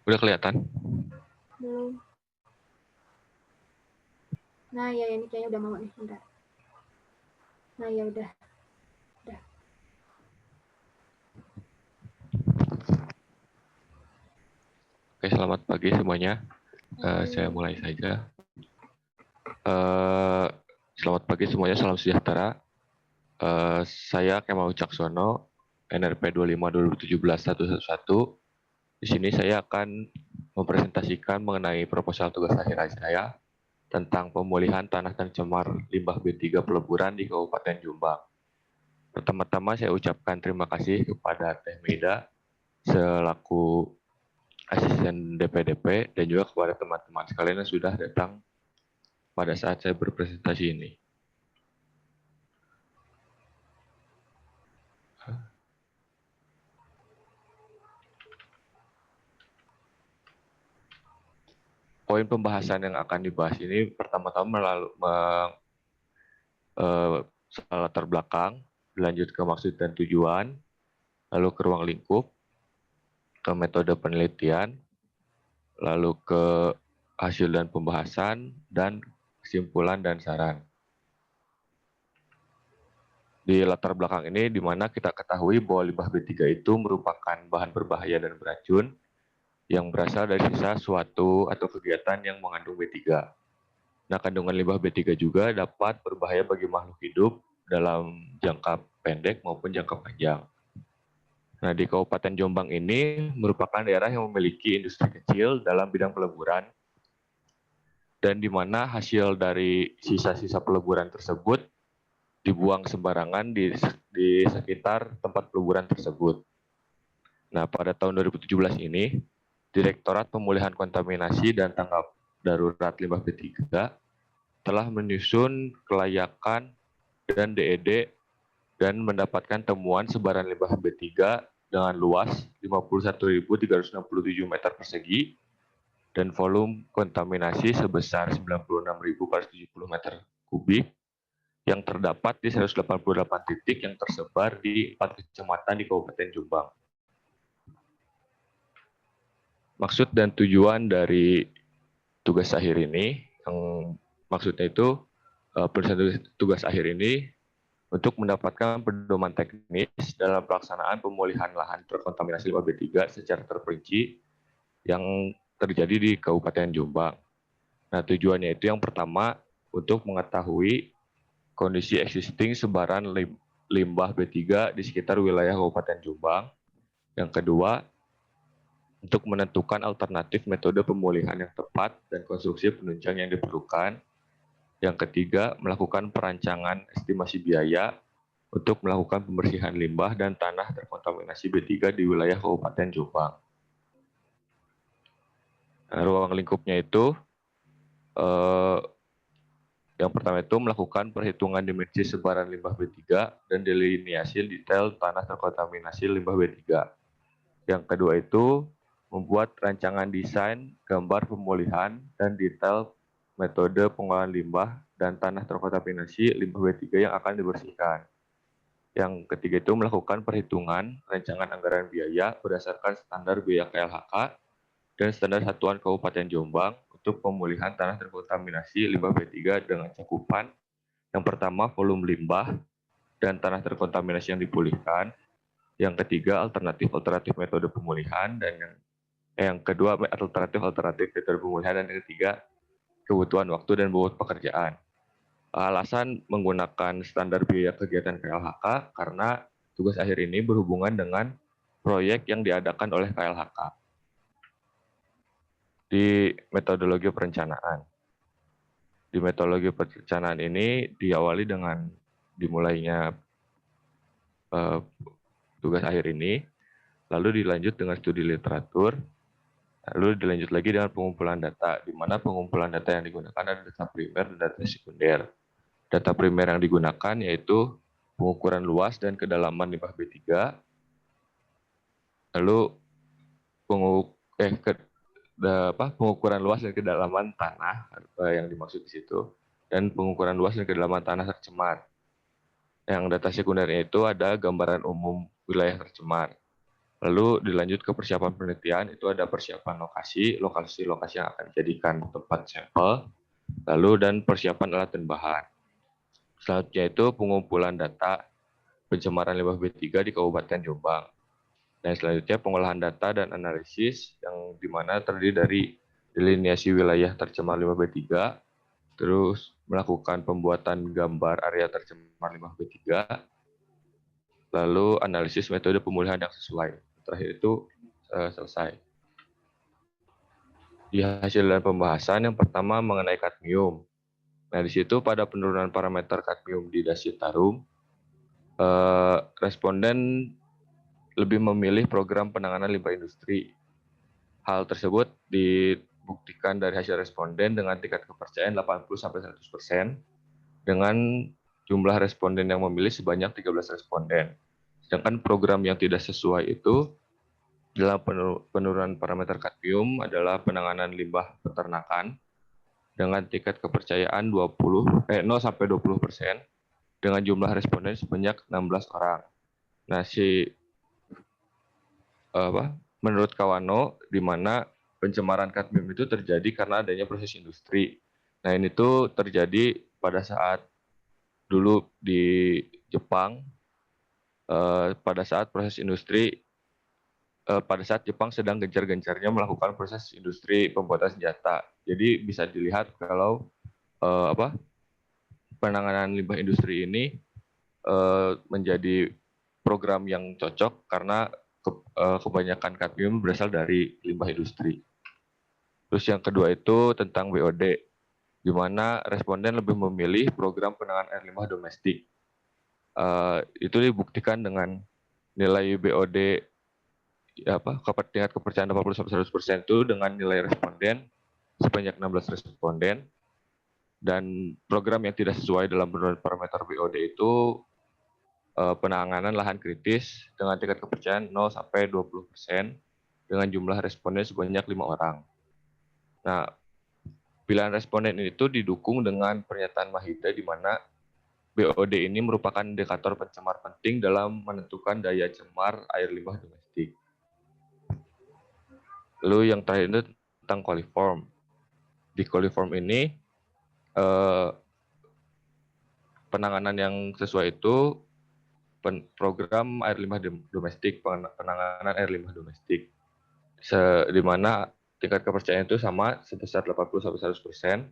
Udah kelihatan? Belum. Nah, ya ini kayaknya udah mau nih, bentar. Nah, ya udah. Oke, selamat pagi semuanya. Saya mulai saja. Selamat pagi semuanya, salam sejahtera. Saya Kemal Wicaksono, NRP 25 2017 111. Di sini saya akan mempresentasikan mengenai proposal tugas akhir saya tentang pemulihan tanah tercemar limbah B3 peleburan di Kabupaten Jombang. Pertama-tama saya ucapkan terima kasih kepada Teh Meida selaku asisten DPDP dan juga kepada teman-teman sekalian yang sudah datang pada saat saya berpresentasi ini. Poin pembahasan yang akan dibahas ini pertama-tama latar belakang, dilanjut ke maksud dan tujuan, lalu ke ruang lingkup, ke metode penelitian, lalu ke hasil dan pembahasan, dan kesimpulan dan saran. Di latar belakang ini, di mana kita ketahui bahwa limbah B3 itu merupakan bahan berbahaya dan beracun yang berasal dari sisa suatu atau kegiatan yang mengandung B3. Nah, kandungan limbah B3 juga dapat berbahaya bagi makhluk hidup dalam jangka pendek maupun jangka panjang. Nah, di Kabupaten Jombang ini merupakan daerah yang memiliki industri kecil dalam bidang peleburan, dan di mana hasil dari sisa-sisa peleburan tersebut dibuang sembarangan di sekitar tempat peleburan tersebut. Nah, pada tahun 2017 ini, Direktorat Pemulihan Kontaminasi dan Tanggap Darurat Limbah B3 telah menyusun kelayakan dan DED dan mendapatkan temuan sebaran limbah B3 dengan luas 51.367 meter persegi dan volume kontaminasi sebesar 96.470 meter kubik yang terdapat di 188 titik yang tersebar di 4 kecamatan di Kabupaten Jombang. Maksud dan tujuan dari tugas akhir ini, yang maksudnya itu penulisan tugas akhir ini untuk mendapatkan pedoman teknis dalam pelaksanaan pemulihan lahan terkontaminasi limbah B3 secara terperinci yang terjadi di Kabupaten Jombang. Nah, tujuannya itu yang pertama untuk mengetahui kondisi existing sebaran limbah B3 di sekitar wilayah Kabupaten Jombang. Yang kedua, untuk menentukan alternatif metode pemulihan yang tepat dan konstruksi penunjang yang diperlukan. Yang ketiga, melakukan perancangan estimasi biaya untuk melakukan pembersihan limbah dan tanah terkontaminasi B3 di wilayah Kabupaten Jombang. Nah, ruang lingkupnya itu yang pertama itu melakukan perhitungan dimensi sebaran limbah B3 dan delineasi detail tanah terkontaminasi limbah B3. Yang kedua itu membuat rancangan desain, gambar pemulihan, dan detail metode pengolahan limbah dan tanah terkontaminasi limbah B3 yang akan dibersihkan. Yang ketiga itu melakukan perhitungan rancangan anggaran biaya berdasarkan standar biaya KLHK dan standar satuan Kabupaten Jombang untuk pemulihan tanah terkontaminasi limbah B3 dengan cakupan yang pertama volume limbah dan tanah terkontaminasi yang dipulihkan, yang ketiga alternatif metode pemulihan, dan yang kedua alternatif metode pemulihan, dan yang ketiga kebutuhan waktu dan bobot pekerjaan. Alasan menggunakan standar biaya kegiatan KLHK karena tugas akhir ini berhubungan dengan proyek yang diadakan oleh KLHK. Di metodologi perencanaan. Di metodologi perencanaan ini diawali dengan dimulainya tugas akhir ini, lalu dilanjut dengan studi literatur, lalu dilanjut lagi dengan pengumpulan data, di mana pengumpulan data yang digunakan adalah data primer dan data sekunder. Data primer yang digunakan yaitu pengukuran luas dan kedalaman limbah B3, lalu pengukuran luas dan kedalaman tanah yang dimaksud di situ, dan pengukuran luas dan kedalaman tanah tercemar. Yang data sekundernya itu ada gambaran umum wilayah tercemar. Lalu dilanjut ke persiapan penelitian, itu ada persiapan lokasi yang akan dijadikan tempat sampel, lalu dan persiapan alat dan bahan. Selanjutnya itu pengumpulan data pencemaran limbah B3 di Kabupaten Jombang. Dan selanjutnya pengolahan data dan analisis yang dimana terdiri dari delineasi wilayah tercemar limbah B3, terus melakukan pembuatan gambar area tercemar limbah B3, lalu analisis metode pemulihan yang sesuai. Terakhir itu selesai. Di hasil dan pembahasan yang pertama mengenai kadmium. Nah, di situ pada penurunan parameter kadmium di Das Citarum, responden lebih memilih program penanganan limbah industri. Hal tersebut dibuktikan dari hasil responden dengan tingkat kepercayaan 80-100% dengan jumlah responden yang memilih sebanyak 13 responden. Sedangkan program yang tidak sesuai itu dalam penurunan parameter kadmium adalah penanganan limbah peternakan dengan tingkat kepercayaan 0-20% dengan jumlah responden sebanyak 16 orang. Nah, menurut Kawano, di mana pencemaran kadmium itu terjadi karena adanya proses industri. Nah, ini tuh terjadi pada saat dulu di Jepang, pada saat proses industri, pada saat Jepang sedang gencar-gencarnya melakukan proses industri pembuatan senjata. Jadi bisa dilihat kalau penanganan limbah industri ini menjadi program yang cocok karena kebanyakan kadmium berasal dari limbah industri. Terus yang kedua itu tentang BOD, di mana responden lebih memilih program penanganan air limbah domestik. Itu dibuktikan dengan nilai BOD tingkat kepercayaan 80-100% itu dengan nilai responden sebanyak 16 responden, dan program yang tidak sesuai dalam penurunan parameter BOD itu penanganan lahan kritis dengan tingkat kepercayaan 0-20% dengan jumlah responden sebanyak 5 orang. Nah, pilihan responden itu didukung dengan pernyataan Mahida di mana BOD ini merupakan indikator pencemar penting dalam menentukan daya cemar air limbah domestik. Lalu yang terakhir itu tentang coliform. Di coliform ini penanganan yang sesuai itu program air limbah domestik, penanganan air limbah domestik, di mana tingkat kepercayaan itu sama sebesar 80-100%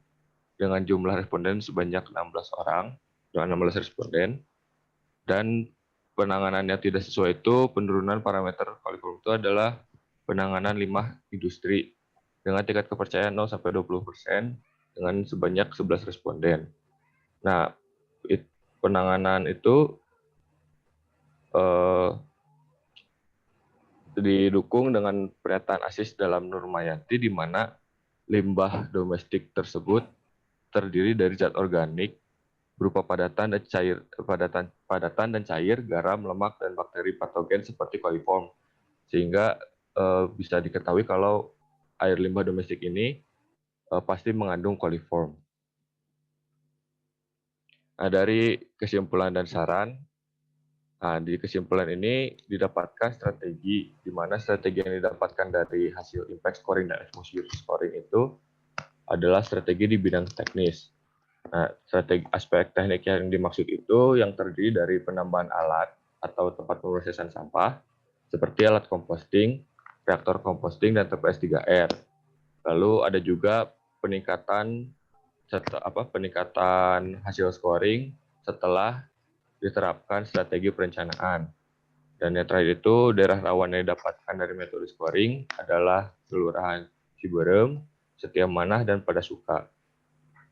dengan jumlah responden sebanyak 16 orang, dengan 16 responden, dan penanganan yang tidak sesuai itu penurunan parameter coliform itu adalah penanganan limbah industri dengan tingkat kepercayaan 0-20% dengan sebanyak 11 responden. Nah, penanganan itu didukung dengan pernyataan ASIS dalam Nurmayanti di mana limbah domestik tersebut terdiri dari zat organik berupa padatan dan cair, garam, lemak, dan bakteri patogen seperti coliform. Sehingga bisa diketahui kalau air limbah domestik ini pasti mengandung coliform. Nah, dari kesimpulan dan saran, di kesimpulan ini didapatkan strategi, di mana strategi yang didapatkan dari hasil impact scoring dan exposure scoring itu adalah strategi di bidang teknis. Nah, strategi aspek teknik yang dimaksud itu yang terdiri dari penambahan alat atau tempat pemrosesan sampah, seperti alat composting, reaktor composting, dan TPS 3R. Lalu ada juga peningkatan hasil scoring setelah diterapkan strategi perencanaan. Dan yang terakhir itu daerah rawan yang didapatkan dari metode scoring adalah Kelurahan Ciberem, Setiamanah, dan Padasuka.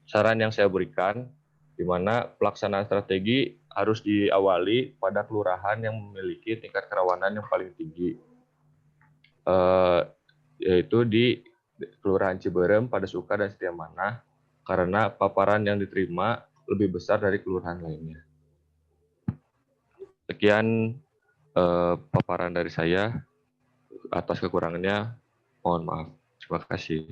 Saran yang saya berikan, di mana pelaksanaan strategi harus diawali pada kelurahan yang memiliki tingkat kerawanan yang paling tinggi, yaitu di Kelurahan Ciberem, Padasuka, dan Setiamanah, karena paparan yang diterima lebih besar dari kelurahan lainnya. Sekian paparan dari saya. Atas kekurangannya, mohon maaf. Terima kasih.